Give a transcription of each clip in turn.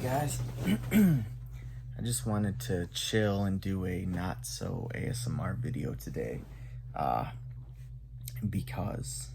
guys. I just wanted to chill and do a not so ASMR video today because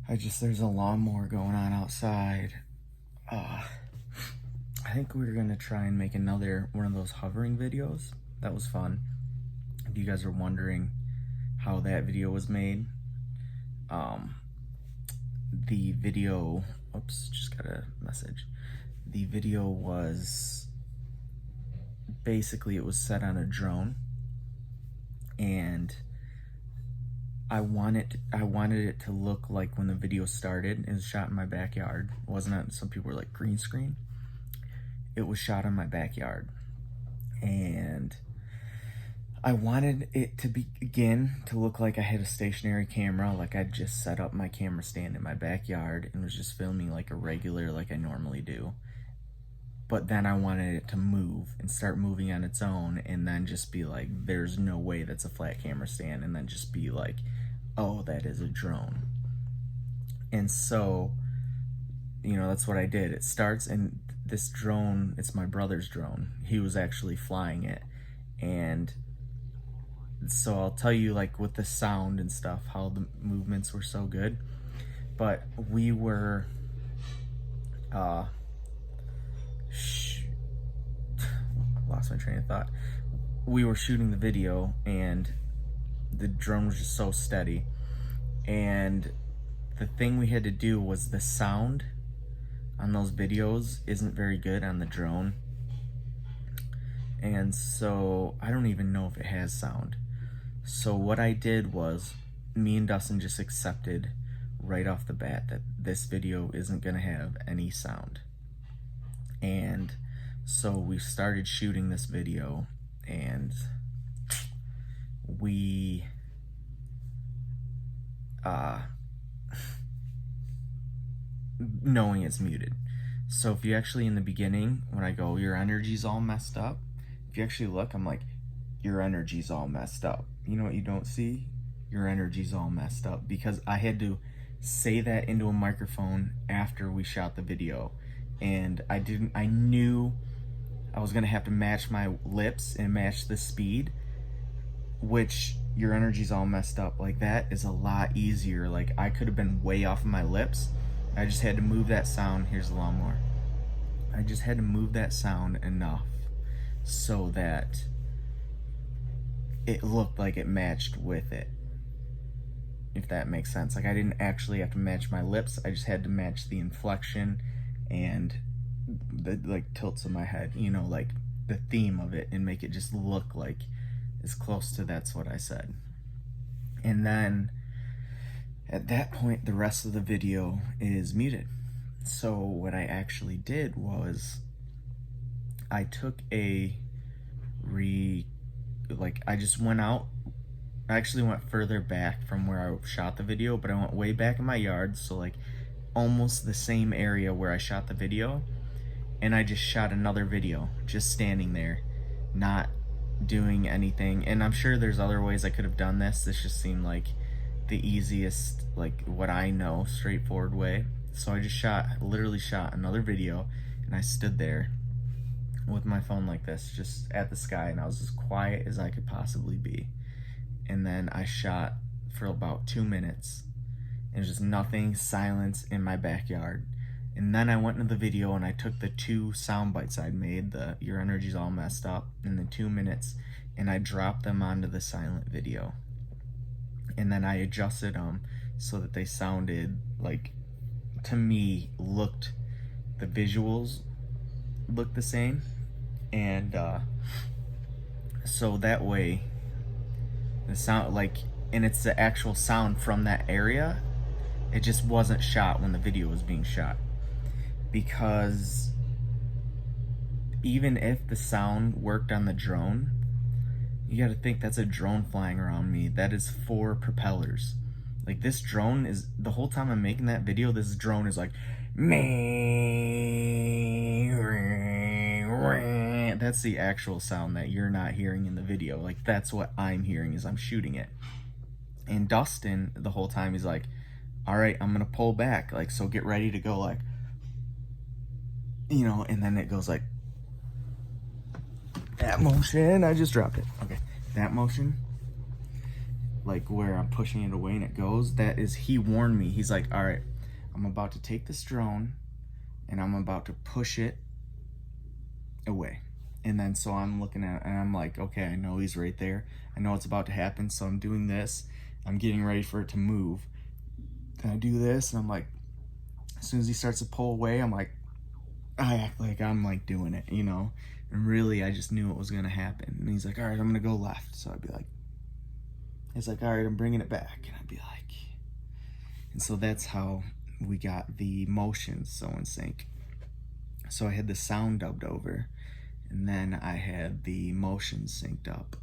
there's a lawnmower going on outside. I think we were gonna try and make another one of those hovering videos. That was fun. If you guys are wondering how that video was made, the video, oops, just got a message. The video was basically, it was set on a drone, and I wanted it to look like when the video started. It was shot in my backyard. It wasn't on, some people were like green screen. It was shot in my backyard, and I wanted it to begin to look like I had a stationary camera, like I just set up my camera stand in my backyard and was just filming like a regular, like I normally do. But then I wanted it to move and start moving on its own, and then just be like, there's no way that's a flat camera stand, and then just be like, oh, that is a drone. And so, you know, that's what I did. It starts, and this drone, it's my brother's drone. He was actually flying it. And so I'll tell you, like, with the sound and stuff, how the movements were so good. But we were lost my train of thought. We were shooting the video, and the drone was just so steady, and the thing we had to do was the sound on those videos isn't very good on the drone. And so I don't even know if it has sound. So what I did was, me and Dustin just accepted right off the bat that this video isn't gonna have any sound. And so we started shooting this video, and we knowing it's muted. So if you actually, in the beginning, when I go, your energy's all messed up, if you actually look, I'm like, your energy's all messed up. You know what you don't see? Your energy's all messed up, because I had to say that into a microphone after we shot the video. And I knew I was gonna have to match my lips and match the speed, which your energy's all messed up. Like, that is a lot easier. Like, I could have been way off of my lips. I just had to move that sound. Here's the lawnmower. I just had to move that sound enough so that it looked like it matched with it, if that makes sense. Like, I didn't actually have to match my lips. I just had to match the inflection and the like tilts of my head, you know, like the theme of it, and make it just look like as close to that's what I said. And then at that point, the rest of the video is muted. So what I actually did was I took I just went out. I actually went further back from where I shot the video, but I went way back in my yard, so like almost the same area where I shot the video, and I just shot another video, just standing there, not doing anything. And I'm sure there's other ways I could have done this. This just seemed like the easiest, like what I know, straightforward way. So I just literally shot another video, and I stood there with my phone like this, just at the sky, and I was as quiet as I could possibly be. And then I shot for about 2 minutes, and just nothing, silence in my backyard. And then I went into the video and I took the 2 sound bites I'd made, the your energy's all messed up, in the 2 minutes, and I dropped them onto the silent video. And then I adjusted them so that they sounded like, to me, the visuals looked the same. And so that way the sound, like, and it's the actual sound from that area. It just wasn't shot when the video was being shot. Because even if the sound worked on the drone, you gotta think that's a drone flying around me. That is 4 propellers. Like, this drone is, the whole time I'm making that video, this drone is like, that's the actual sound that you're not hearing in the video. Like, that's what I'm hearing as I'm shooting it. And Dustin, the whole time, he's like, all right, I'm gonna pull back, like, so get ready to go, like, you know, and then it goes like that motion. I just dropped it. Okay, that motion, like where I'm pushing it away and it goes, that is, he warned me. He's like, all right, I'm about to take this drone and I'm about to push it away. And then so I'm looking at it and I'm like, okay, I know he's right there. I know it's about to happen. So I'm doing this. I'm getting ready for it to move. And I do this and I'm like, as soon as he starts to pull away, I'm like, I act like I'm like doing it, you know? And really, I just knew it was gonna happen. And he's like, all right, I'm gonna go left. So I'd be like, he's like, all right, I'm bringing it back. And I'd be like, and so that's how we got the motions so in sync. So I had the sound dubbed over, and then I had the motions synced up,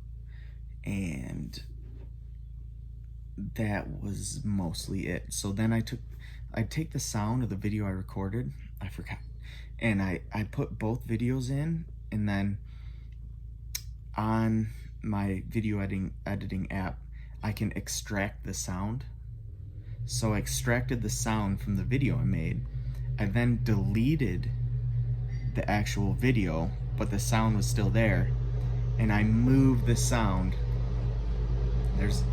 and that was mostly it. So then I'd take the sound of the video I recorded, I forgot, and I put both videos in, and then on my video editing app, I can extract the sound. So I extracted the sound from the video I made. I then deleted the actual video, but the sound was still there, and I moved the sound. There's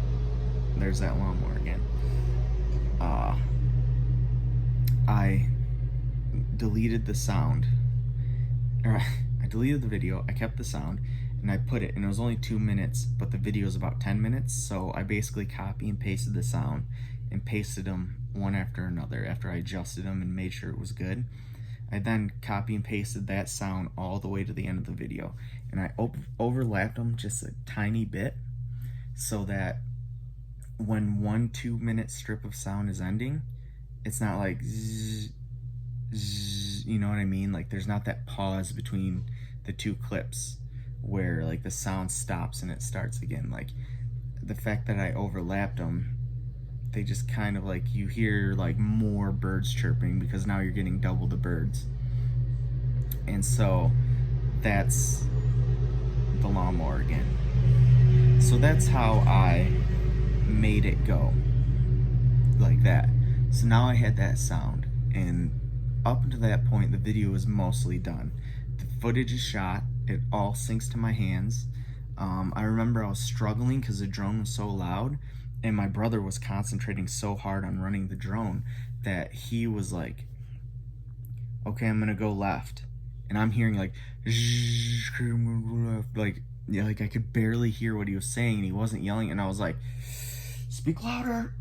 that lawnmower again. I deleted the sound, or I deleted the video, I kept the sound, and I put it, and it was only 2 minutes, but the video is about 10 minutes, so I basically copy and pasted the sound and pasted them one after another after I adjusted them and made sure it was good. I then copy and pasted that sound all the way to the end of the video, and I overlapped them just a tiny bit so that when 1 2-minute strip of sound is ending, it's not like zzz, zzz, you know what I mean? Like there's not that pause between the two clips where like the sound stops and it starts again. Like the fact that I overlapped them, they just kind of like, you hear like more birds chirping because now you're getting double the birds. And so that's the lawnmower again. So that's how I made it go like that. So now I had that sound, and up until that point the video was mostly done. The footage is shot, it all syncs to my hands. I remember I was struggling because the drone was so loud, and my brother was concentrating so hard on running the drone that he was like, okay, I'm gonna go left, and I'm hearing like yeah, like I could barely hear what he was saying, and he wasn't yelling, and I was like, speak louder.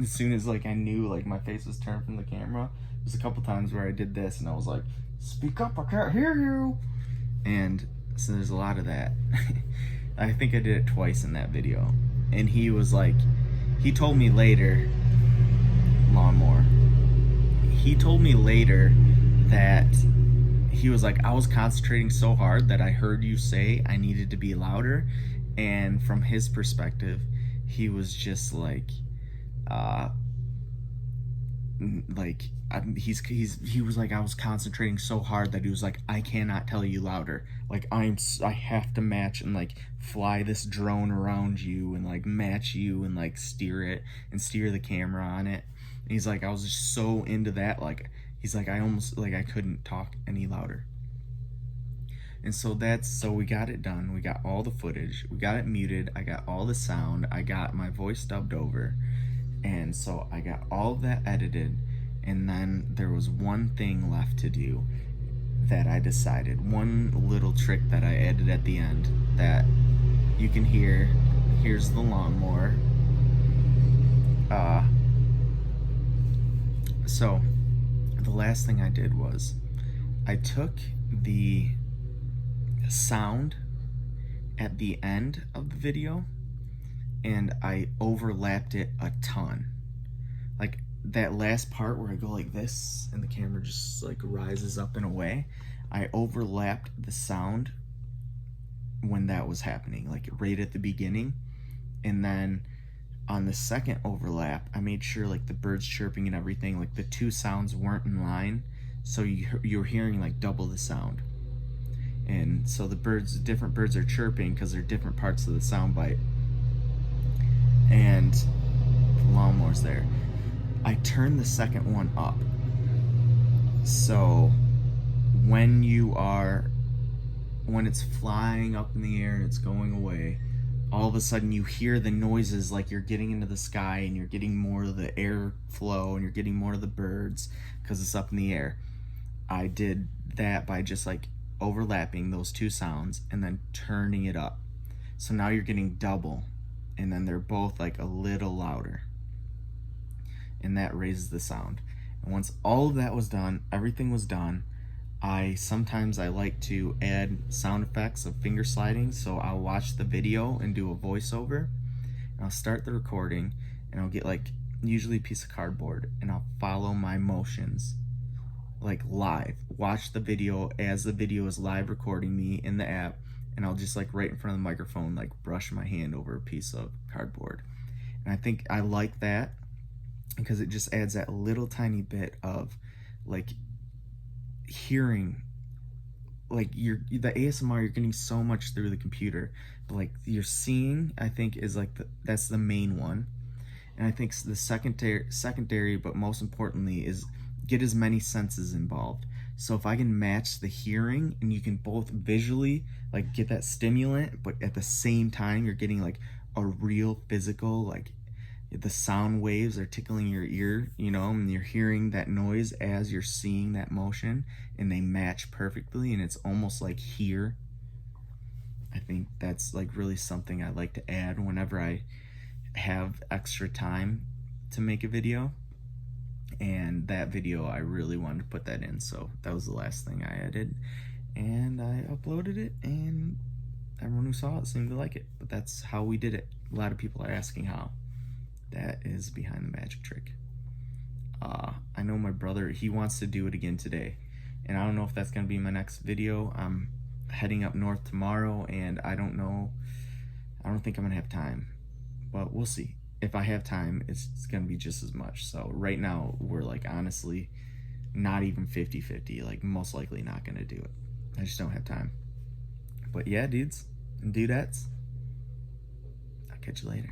As soon as like I knew like my face was turned from the camera, there's a couple times where I did this and I was like, speak up, I can't hear you. And so there's a lot of that. I think I did it twice in that video. And he was like, he told me later, lawnmower, he told me later that he was like, I was concentrating so hard that I heard you say I needed to be louder. And from his perspective, he was just like, he was like, I was concentrating so hard that he was like, I cannot tell you louder. Like I have to match and like fly this drone around you and like match you and like steer it and steer the camera on it. And he's like, I was just so into that. Like, he's like, I almost, like I couldn't talk any louder. And so so we got it done. We got all the footage, we got it muted, I got all the sound, I got my voice dubbed over. And so I got all of that edited, and then there was one thing left to do that I decided, one little trick that I added at the end that you can hear. Here's the lawnmower. So the last thing I did was I took the sound at the end of the video and I overlapped it a ton. Like that last part where I go like this and the camera just like rises up and away, I overlapped the sound when that was happening, like right at the beginning. And then on the second overlap, I made sure like the birds chirping and everything, like the two sounds weren't in line, so you're hearing like double the sound. And so the different birds are chirping because they're different parts of the sound bite. And the lawnmower's there. I turned the second one up, so when when it's flying up in the air and it's going away, all of a sudden you hear the noises like you're getting into the sky and you're getting more of the air flow and you're getting more of the birds because it's up in the air. I did that by just like overlapping those two sounds and then turning it up. So now you're getting double, and then they're both like a little louder. And that raises the sound. And once all of that was done, everything was done, sometimes I like to add sound effects of finger sliding. So I'll watch the video and do a voiceover, and I'll start the recording, and I'll get like usually a piece of cardboard, and I'll follow my motions like live. Watch the video as the video is live recording me in the app, and I'll just like right in front of the microphone like brush my hand over a piece of cardboard. And I think I like that because it just adds that little tiny bit of like hearing. Like the ASMR, you're getting so much through the computer, but like you're seeing, I think is like that's the main one. And I think the secondary but most importantly is get as many senses involved. So if I can match the hearing, and you can both visually like get that stimulant, but at the same time you're getting like a real physical, like the sound waves are tickling your ear, and you're hearing that noise as you're seeing that motion, and they match perfectly, and it's almost like here. I think that's like really something I like to add whenever I have extra time to make a video. And that video, I really wanted to put that in, so that was the last thing I added, and I uploaded it, and everyone who saw it seemed to like it. But that's how we did it. A lot of people are asking how. That is behind the magic trick. I know my brother, he wants to do it again today, and I don't know if that's gonna be my next video. I'm heading up north tomorrow, and I don't think I'm gonna have time, but we'll see. If I have time, it's gonna be just as much. So right now we're like honestly not even 50-50, like most likely not gonna do it. I just don't have time. But yeah, dudes and dudettes, I'll catch you later.